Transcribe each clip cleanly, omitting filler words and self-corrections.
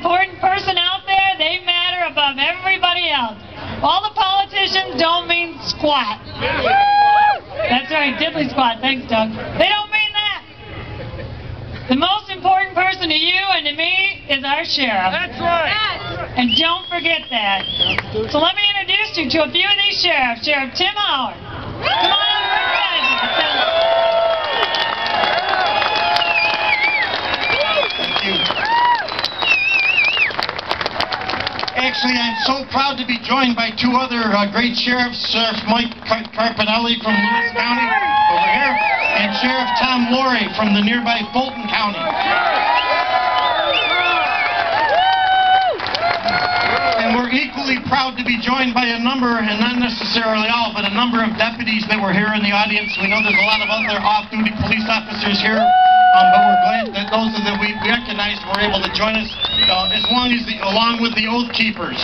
important person out there, they matter above everybody else. All the politicians don't mean squat. That's right, diddly squat. Thanks, Doug. They don't mean that. The most important person to you and to me is our sheriff. That's right. And don't forget that. So let me introduce you to a few of these sheriffs. Sheriff Tim Howard. Come on over, guys. Actually, I'm so proud to be joined by two other great sheriffs, Sheriff Mike Carpinelli from Lewis County, over here, and Sheriff Tom Laurie from the nearby Fulton County. And we're equally proud to be joined by a number, and not necessarily all, but a number of deputies that were here in the audience. We know there's a lot of other off-duty police officers here. But we're glad that those that we recognized were able to join us, along with the Oath Keepers.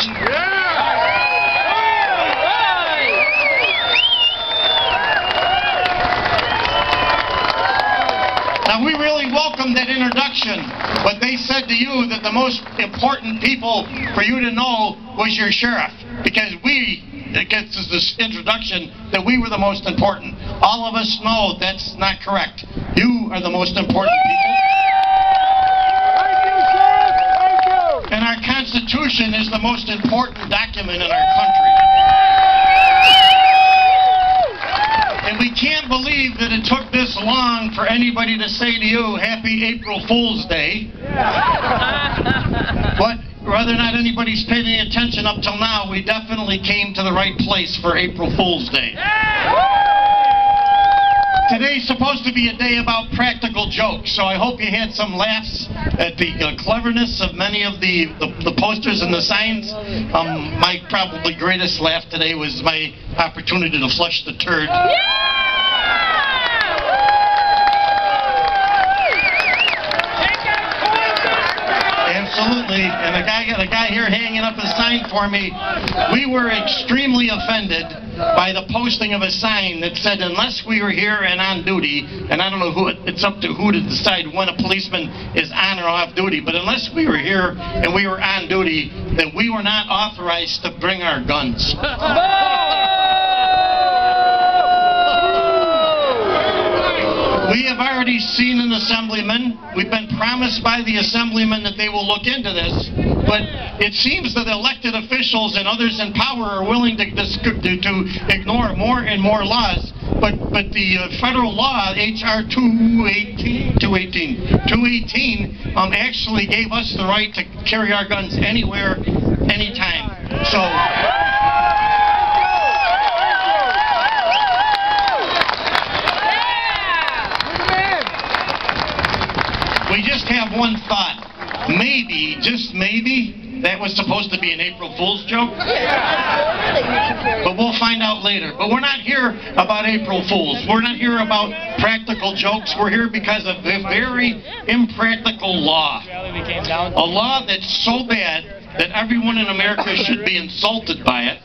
Now we really welcome that introduction, but they said to you that the most important people for you to know was your sheriff, because it gets us this introduction that we were the most important. All of us know that's not correct. You are the most important people. And our Constitution is the most important document in our country. And we can't believe that it took this long for anybody to say to you, Happy April Fool's Day. But whether or not anybody's paid any attention up till now, we definitely came to the right place for April Fool's Day. Today's supposed to be a day about practical jokes, so I hope you had some laughs at the cleverness of many of the posters and the signs. My probably greatest laugh today was my opportunity to flush the turd. Absolutely, and the guy here hanging up a sign for me, we were extremely offended by the posting of a sign that said, unless we were here and on duty, and I don't know who, it's up to who to decide when a policeman is on or off duty, but unless we were here and we were on duty, then we were not authorized to bring our guns. We have already seen an assemblyman. We've been promised by the assemblyman that they will look into this. But it seems that elected officials and others in power are willing to ignore more and more laws. But the federal law, H.R. 218, actually gave us the right to carry our guns anywhere, anytime. So... we just have one thought. Maybe, just maybe, that was supposed to be an April Fool's joke. But we'll find out later. But we're not here about April Fools. We're not here about practical jokes. We're here because of a very impractical law. A law that's so bad that everyone in America should be insulted by it.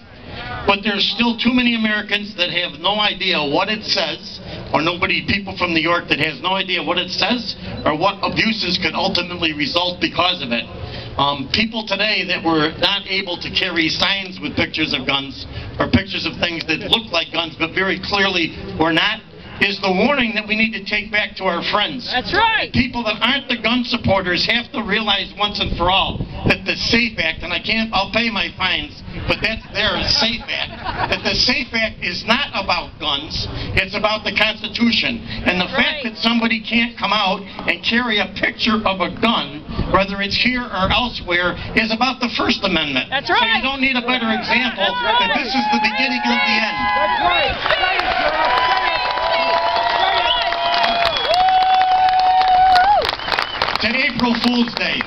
But there's still too many Americans that have no idea what it says, or people from New York that has no idea what it says, or what abuses could ultimately result because of it. People today that were not able to carry signs with pictures of guns, or pictures of things that look like guns but very clearly were not, is the warning that we need to take back to our friends. That's right. People that aren't the gun supporters have to realize once and for all that the SAFE Act, and I'll pay my fines, but that's their SAFE Act, that the SAFE Act is not about guns, it's about the Constitution. And the fact that somebody can't come out and carry a picture of a gun, whether it's here or elsewhere, is about the First Amendment. That's right. So you don't need a better example that this is the beginning of the end. That's right. It's an April Fool's Day.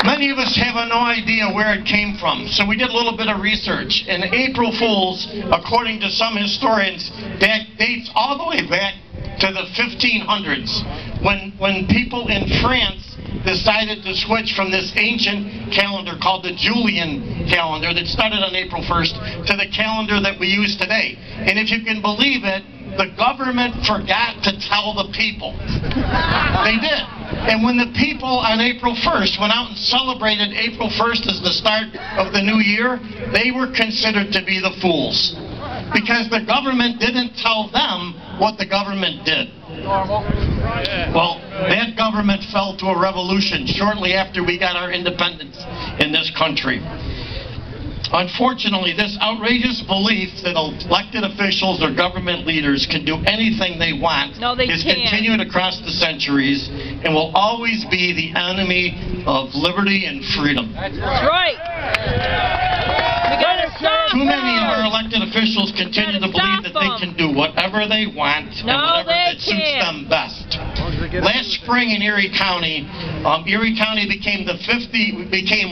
Many of us have no idea where it came from, so we did a little bit of research. And April Fools, according to some historians, dates all the way back to the 1500s, when people in France decided to switch from this ancient calendar called the Julian calendar that started on April 1st to the calendar that we use today. And if you can believe it, the government forgot to tell the people. They did. And when the people on April 1st went out and celebrated April 1st as the start of the new year, they were considered to be the fools. Because the government didn't tell them what the government did. Well, that government fell to a revolution shortly after we got our independence in this country. Unfortunately, this outrageous belief that elected officials or government leaders can do anything they want is continued across the centuries and will always be the enemy of liberty and freedom. That's right. Too many of our elected officials continue to believe that they can do whatever they want and whatever that suits them best. Last spring in Erie County became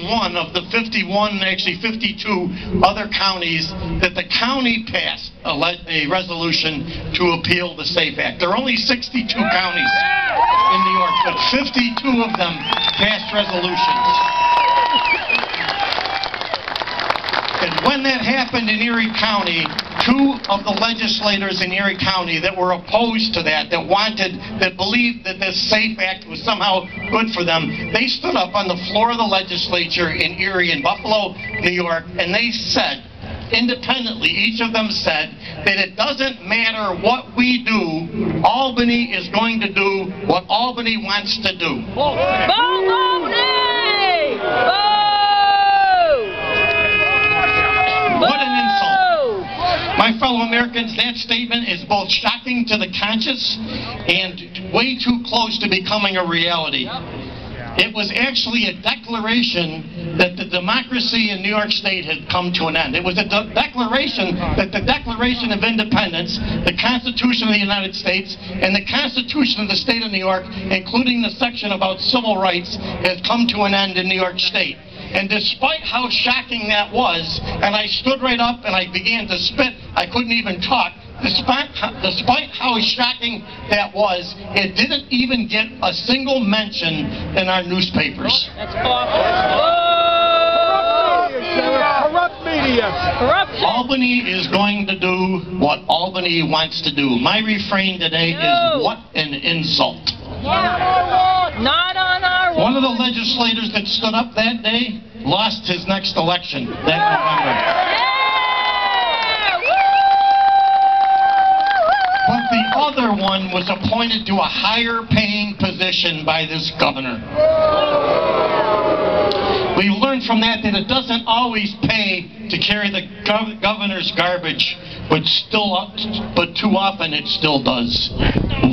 one of the 51, actually 52 other counties that the county passed a resolution to appeal the SAFE Act. There are only 62 counties in New York, but 52 of them passed resolutions. And when that happened in Erie County, two of the legislators in Erie County that were opposed to that believed that this SAFE Act was somehow good for them, they stood up on the floor of the legislature in Erie and Buffalo, New York, and they said, independently, each of them said that it doesn't matter what we do, Albany is going to do what Albany wants to do. Vote Albany! Vote! What an insult. My fellow Americans, that statement is both shocking to the conscience and way too close to becoming a reality. It was actually a declaration that the democracy in New York State had come to an end. It was a declaration that the Declaration of Independence, the Constitution of the United States, and the Constitution of the State of New York, including the section about civil rights, has come to an end in New York State. And despite how shocking that was, and I stood right up and I began to spit, I couldn't even talk, despite how shocking that was, it didn't even get a single mention in our newspapers. That's awful. Corrupt media. Corruption. Albany is going to do what Albany wants to do. My refrain today is, what an insult. Yeah. Not on our watch. One of the legislators that stood up that day lost his next election that November. But the other one was appointed to a higher paying position by this governor. We learned from that it doesn't always pay to carry the governor's garbage, but too often it still does.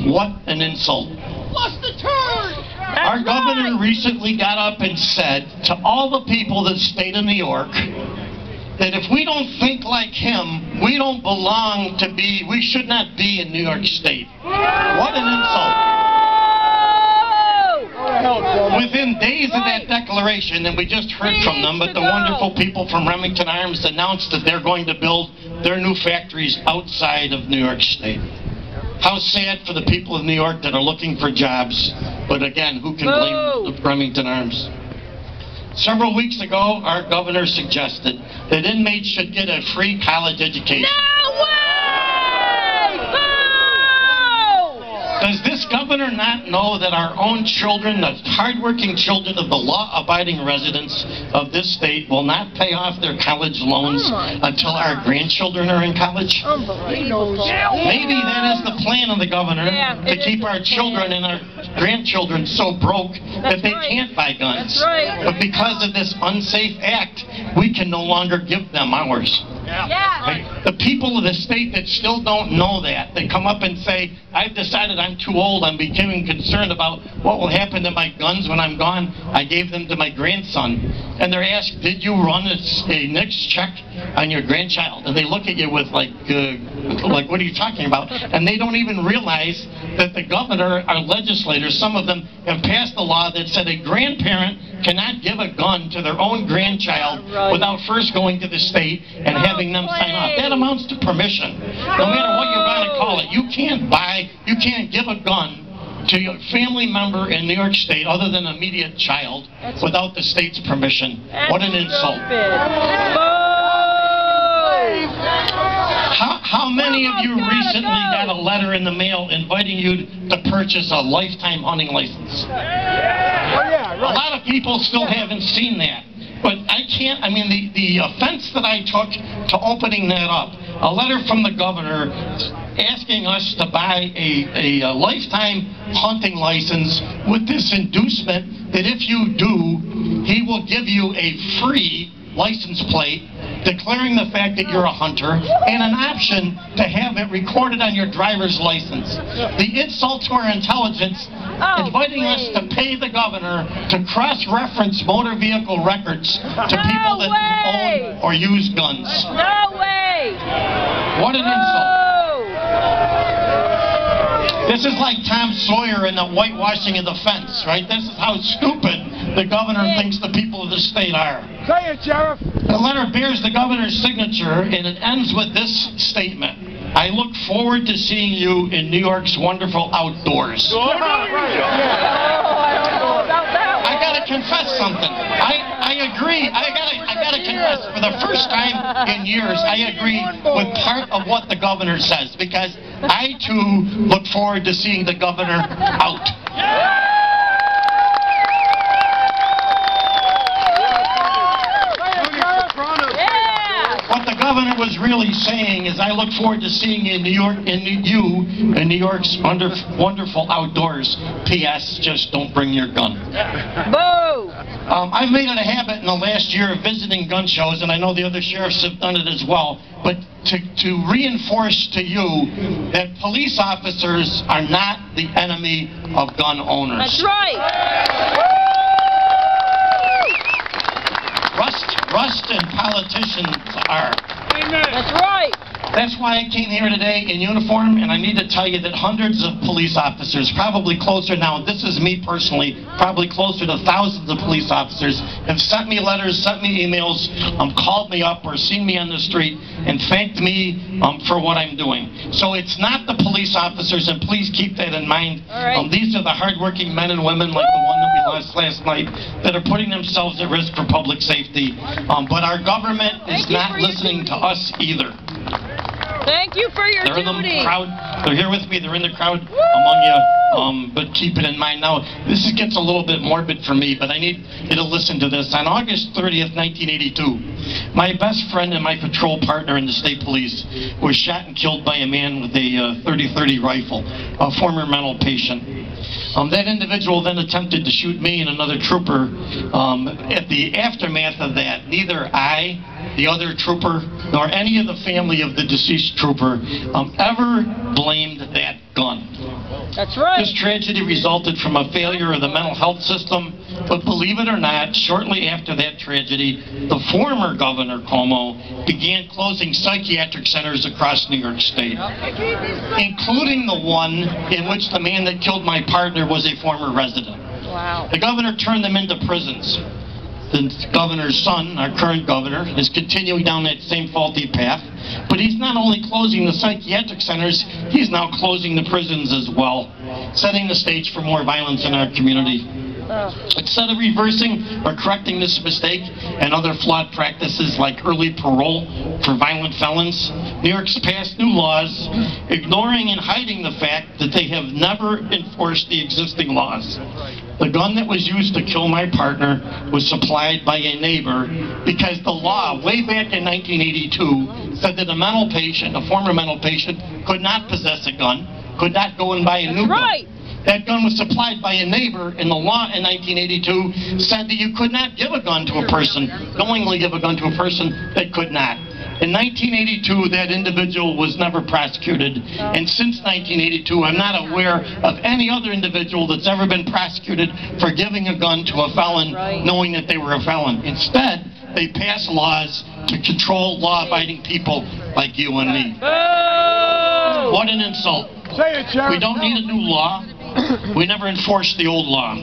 What an insult. What's the turn? Our governor recently got up and said to all the people of the state of New York that if we don't think like him, we should not be in New York State. What an insult. Within days of that declaration, and we just heard from them, but the wonderful people from Remington Arms announced that they're going to build their new factories outside of New York State. How sad for the people of New York that are looking for jobs, but again, who can blame Remington Arms? Several weeks ago, our governor suggested that inmates should get a free college education. No way! Does this governor not know that our own children, the hardworking children of the law-abiding residents of this state, will not pay off their college loans until our grandchildren are in college? Unbelievable. Maybe that is the plan of the governor, to keep our children and our grandchildren so broke that they can't buy guns. That's right. But because of this unsafe act, we can no longer give them ours. Yeah. The people of the state that still don't know that, they come up and say, I've decided I'm too old, I'm becoming concerned about what will happen to my guns when I'm gone. I gave them to my grandson. And they're asked, did you run a NICS check on your grandchild? And they look at you with like, what are you talking about? And they don't even realize that the governor, our legislators, some of them have passed a law that said a grandparent cannot give a gun to their own grandchild without first going to the state and having them sign off. That amounts to permission. No matter what you're going to call it, you can't give a gun to your family member in New York State other than an immediate child without the state's permission. What an insult. How many of you recently got a letter in the mail inviting you to purchase a lifetime hunting license? A lot of people still haven't seen that. But I can't, I mean, the offense that I took to opening that up, a letter from the governor asking us to buy a lifetime hunting license with this inducement that if you do, he will give you a free license plate declaring the fact that you're a hunter and an option to have it recorded on your driver's license. The insult to our intelligence, inviting us to pay the governor to cross-reference motor vehicle records to people that own or use guns. No way! What an insult. This is like Tom Sawyer and the whitewashing of the fence, right? This is how stupid the governor thinks the people of the state are. Say it, Sheriff. The letter bears the governor's signature, and it ends with this statement. I look forward to seeing you in New York's wonderful outdoors. I don't know about that one. I gotta confess something. I agree. I gotta confess. For the first time in years, I agree with part of what the governor says, because I too look forward to seeing the governor out. What the governor was really saying is, I look forward to seeing you in New York, in New York's wonderful outdoors. P.S. Just don't bring your gun. Boo! I've made it a habit in the last year of visiting gun shows, and I know the other sheriffs have done it as well, but to reinforce to you that police officers are not the enemy of gun owners. That's right! Rust and politicians are. That's right! That's why I came here today in uniform, and I need to tell you that hundreds of police officers, probably closer now, this is me personally, probably closer to thousands of police officers, have sent me letters, sent me emails, called me up or seen me on the street and thanked me for what I'm doing. So it's not the police officers, and please keep that in mind. These are the hardworking men and women like the one that we lost last night that are putting themselves at risk for public safety. But our government is not listening to us either. Thank you for your duty. They're in the crowd. They're here with me. They're in the crowd among you. But keep it in mind. Now, this gets a little bit morbid for me, but I need you to listen to this. On August 30th, 1982, my best friend and my patrol partner in the state police was shot and killed by a man with a .30-30 rifle, a former mental patient. That individual then attempted to shoot me and another trooper. At the aftermath of that, neither I, the other trooper, nor any of the family of the deceased trooper ever blamed that gun. That's right. This tragedy resulted from a failure of the mental health system, but believe it or not, shortly after that tragedy, the former Governor Cuomo began closing psychiatric centers across New York State, including the one in which the man that killed my partner was a former resident. Wow. The governor turned them into prisons. The governor's son, our current governor, is continuing down that same faulty path. But he's not only closing the psychiatric centers, he's now closing the prisons as well, setting the stage for more violence in our community. Instead of reversing or correcting this mistake and other flawed practices like early parole for violent felons, New York's passed new laws ignoring and hiding the fact that they have never enforced the existing laws. The gun that was used to kill my partner was supplied by a neighbor because the law, way back in 1982, said that a mental patient, a former mental patient, could not possess a gun, could not go and buy a new gun. That gun was supplied by a neighbor, and the law in 1982 said that you could not give a gun to a person, knowingly give a gun to a person that could not. In 1982, that individual was never prosecuted, and since 1982, I'm not aware of any other individual that's ever been prosecuted for giving a gun to a felon, knowing that they were a felon. Instead, they pass laws to control law-abiding people like you and me. What an insult. Say it, Sheriff. We don't need a new law. We never enforced the old law.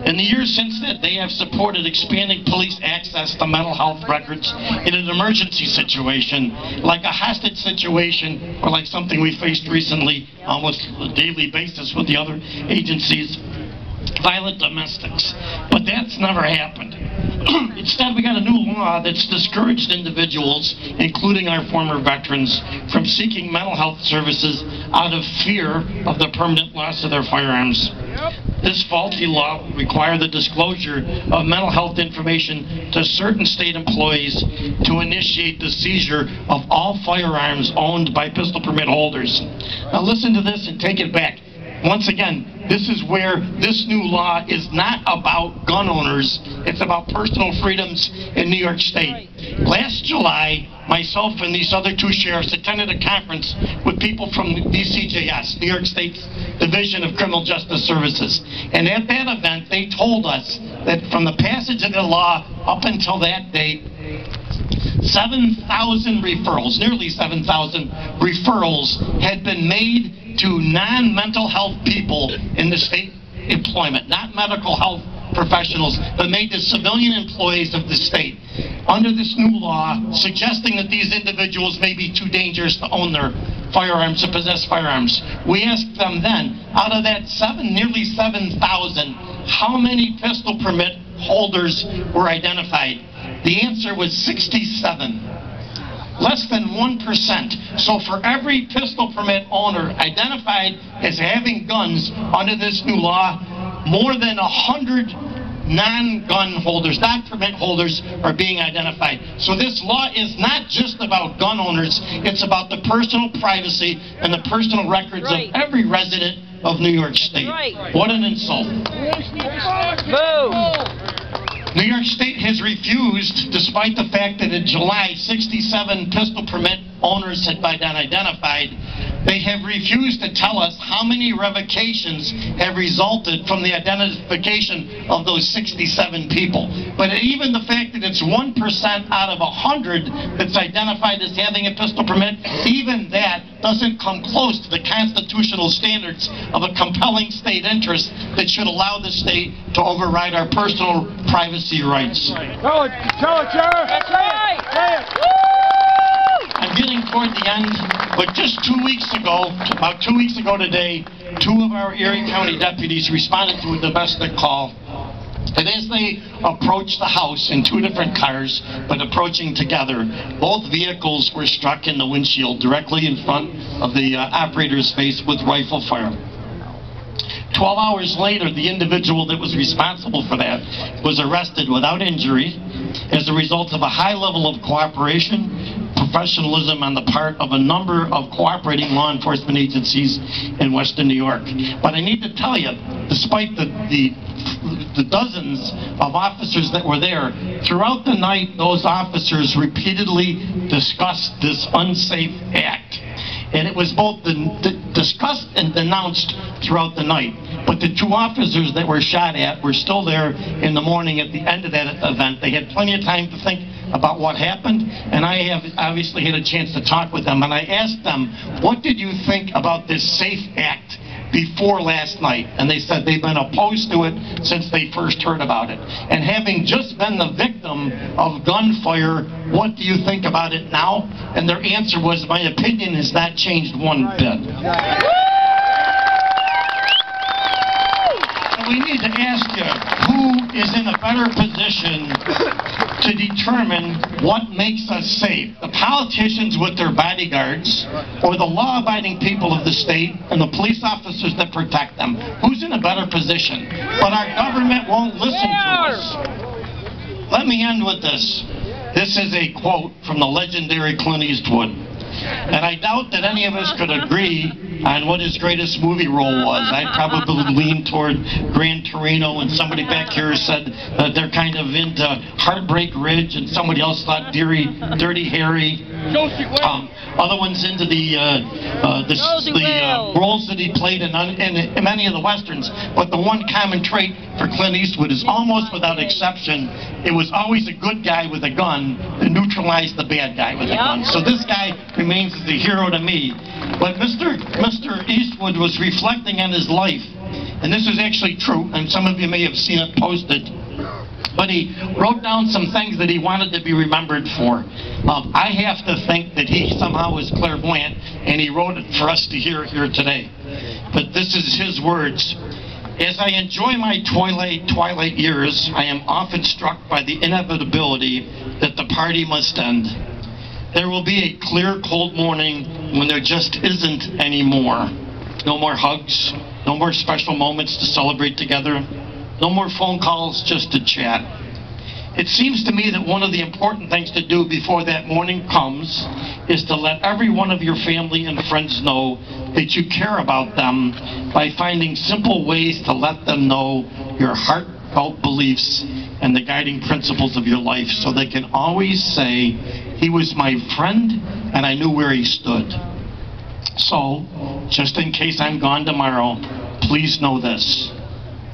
In the years since that, they have supported expanding police access to mental health records in an emergency situation, like a hostage situation, or like something we faced recently almost on a daily basis with the other agencies, violent domestics. But that's never happened. Instead, we got a new law that's discouraged individuals, including our former veterans, from seeking mental health services out of fear of the permanent loss of their firearms. This faulty law would require the disclosure of mental health information to certain state employees to initiate the seizure of all firearms owned by pistol permit holders. Now listen to this and take it back. Once again, this is where this new law is not about gun owners, it's about personal freedoms in New York State. Last July, myself and these other two sheriffs attended a conference with people from DCJS, New York State's Division of Criminal Justice Services. And at that event, they told us that from the passage of the law up until that date, 7,000 referrals, nearly 7,000 referrals had been made to non-mental health people in the state employment, not medical health professionals, but made to civilian employees of the state. Under this new law, suggesting that these individuals may be too dangerous to own their firearms, to possess firearms. We asked them then, out of that nearly 7,000, how many pistol permit holders were identified? The answer was 67. Less than 1%. So for every pistol permit owner identified as having guns under this new law, more than 100 non-gun holders, non-permit holders are being identified. So this law is not just about gun owners, it's about the personal privacy and the personal records of every resident of New York State. What an insult. Boom. New York State has refused, despite the fact that in July 67 pistol permit owners had been identified, they have refused to tell us how many revocations have resulted from the identification of those 67 people. But even the fact that it's 1% out of 100 that's identified as having a pistol permit, even that doesn't come close to the constitutional standards of a compelling state interest that should allow the state to override our personal privacy rights. Tell it, Sheriff. That's right. Say it. I'm getting toward the end, but just 2 weeks ago, about 2 weeks ago today, two of our Erie County deputies responded to a domestic call. And as they approached the house in two different cars, but approaching together, both vehicles were struck in the windshield directly in front of the operator's face with rifle fire. 12 hours later, the individual that was responsible for that was arrested without injury as a result of a high level of cooperation, professionalism on the part of a number of cooperating law enforcement agencies in Western New York. But I need to tell you, despite the dozens of officers that were there, throughout the night those officers repeatedly discussed this unsafe act. And it was both discussed and denounced throughout the night. But the two officers that were shot at were still there in the morning at the end of that event. They had plenty of time to think about what happened, and I have obviously had a chance to talk with them. And I asked them, what did you think about this SAFE Act before last night? And they said they've been opposed to it since they first heard about it. And having just been the victim of gunfire, what do you think about it now? And their answer was, my opinion has not changed one bit. And we need to ask you, who is in a better position to determine what makes us safe? The politicians with their bodyguards, or the law-abiding people of the state and the police officers that protect them? Who's in a better position? But our government won't listen to us. Let me end with this. This is a quote from the legendary Clint Eastwood. And I doubt that any of us could agree on what his greatest movie role was. I'd probably lean toward Gran Torino, and somebody back here said that they're kind of into Heartbreak Ridge, and somebody else thought Dirty Harry. Other ones into the roles that he played in many of the westerns. But the one common trait for Clint Eastwood is almost without exception, it was always a good guy with a gun that neutralized the bad guy with a gun. So this guy remains as a hero to me. But Mr. Eastwood was reflecting on his life, and this is actually true, and some of you may have seen it posted. But he wrote down some things that he wanted to be remembered for. I have to think that he somehow was clairvoyant, and he wrote it for us to hear here today. But this is his words. As I enjoy my twilight years, I am often struck by the inevitability that the party must end. There will be a clear, cold morning when there just isn't any more. No more hugs, No more special moments to celebrate together. No more phone calls just to chat. It seems to me that one of the important things to do before that morning comes is to let every one of your family and friends know that you care about them by finding simple ways to let them know your heartfelt beliefs and the guiding principles of your life, so they can always say, he was my friend and I knew where he stood. So, just in case I'm gone tomorrow, please know this.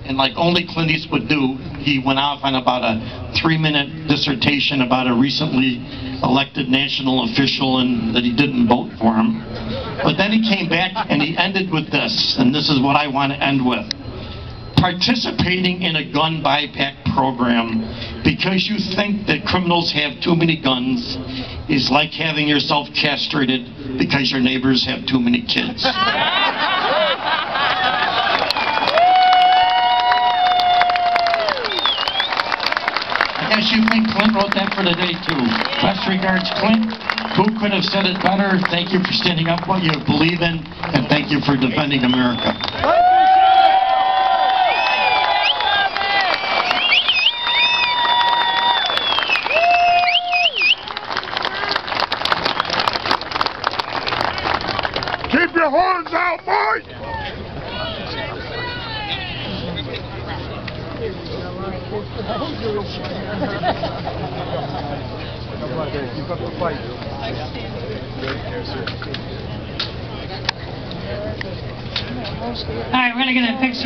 And like only Clint Eastwood do, he went off on about a 3-minute dissertation about a recently elected national official and that he didn't vote for him. But then he came back and he ended with this, and this is what I want to end with. Participating in a gun buyback program because you think that criminals have too many guns is like having yourself castrated because your neighbors have too many kids. I guess you think Clint wrote that for today too. Best regards, Clint. Who could have said it better? Thank you for standing up for what you believe in, and thank you for defending America. Keep your horns out, boy! Keep up the fight. All right, we're going to get a picture.